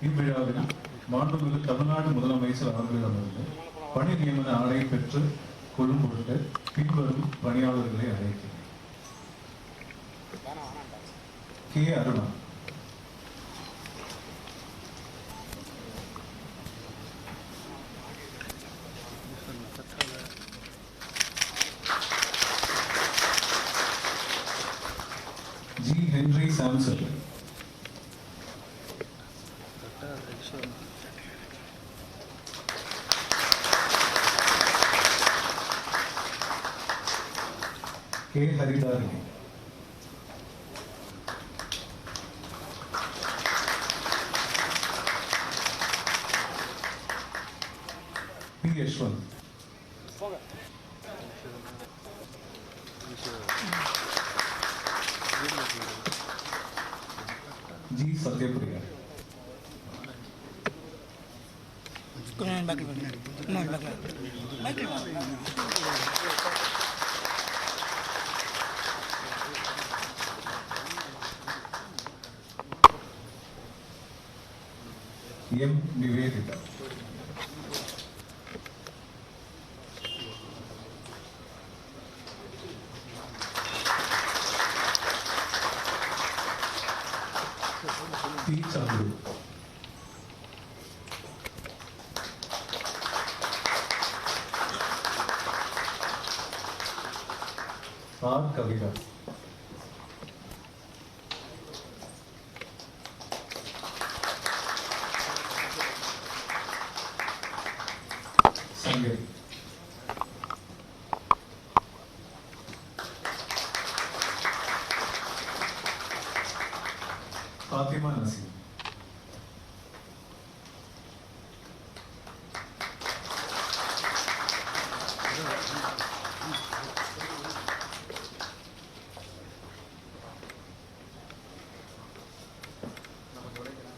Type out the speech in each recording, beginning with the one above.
இவ்விழாவில் மாண்புமிகு தமிழ்நாடு முதலமைச்சர் அவர்களிடமிருந்து பணி நியமன ஆணை பெற்று கொள்ளும் பொருட்டு பின்வரும் பணியாளர்களை அழைக்கிறேன். K. Aruna, G. Henry Samson, K. Haritharini, P. Yashwant, G. Sathyapriya, M. Nivedita, T. Chandru, R. Kavitha, Sankari, Fathima Naseem,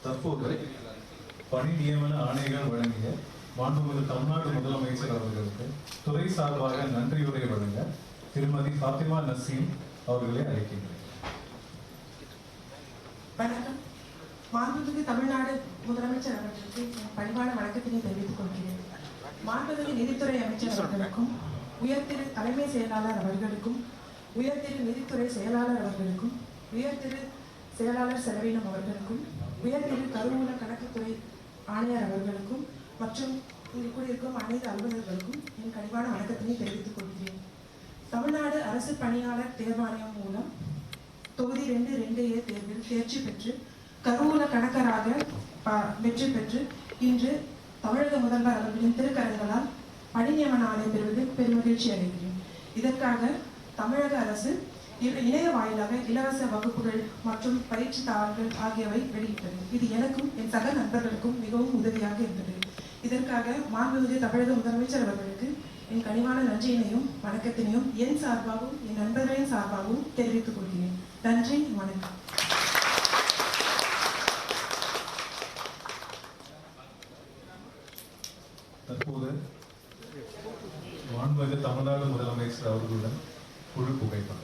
தற்போது பணி நியமன ஆணைகள் வழங்கிய மாண்புமிகு தமிழ்நாடு முதலமைச்சர் அவர்களுக்கு துறை சார்பாக நன்றியுரை வழங்க திருமதி ஃபாத்திமா நசீம் அவர்களை அழைக்கின்றேன். வணக்கம். மாண்புமிகு தமிழ்நாடு முதலமைச்சர் அவர்களுக்கு பணிவான வணக்கத்தினை தெரிவித்துக் கொள்கிறேன். மாண்புமிகு நிதித்துறை அமைச்சர் அவர்களுக்கும் உயர்திரு தலைமை செயலாளர் அவர்களுக்கும் உயர்திரு நிதித்துறை செயலாளர் அவர்களுக்கும் உயர்திரு செயலாளர் செலவினம் அவர்களுக்கும் உயர்திரு கருவூல கணக்குத்துறை ஆணையர் அவர்களுக்கும் மற்றும் இங்கு கூடியிருக்கும் அனைத்து அலுவலர்களுக்கும் என் கனிவான வணக்கத்தினை தெரிவித்துக் கொள்கிறேன். தமிழ்நாடு அரசு பணியாளர் தேர்வாணையம் மூலம் தொகுதி 2(2)A தேர்வில் தேர்ச்சி பெற்று கருவூல கணக்கராக வெற்றி பெற்று இன்று தமிழக முதல்வர் அவர்களின் திருக்கரங்களால் பணி நியமன ஆணை பெறுவதில் பெருமகிழ்ச்சி அடைகிறேன். இதற்காக தமிழக அரசு இணைய வாயிலாக இலவச வகுப்புகள் மற்றும் பயிற்சி தாள்கள் ஆகியவை வெளியிட்டது. இது எனக்கும் என் சக நண்பர்களுக்கும் மிகவும் உதவியாக இருந்தது. இதற்காக மாண்புமிகு தமிழக முதலமைச்சர் அவர்களுக்கு என் கனிவான நன்றியினையும் வணக்கத்தினையும் என் சார்பாகவும் என் நண்பர்களின் சார்பாகவும் தெரிவித்துக் கொள்கிறேன். நன்றி, வணக்கம். தற்போது மாண்புமிகு தமிழ்நாடு முதலமைச்சர் அவர்களுடன் குழு புகைப்படம்.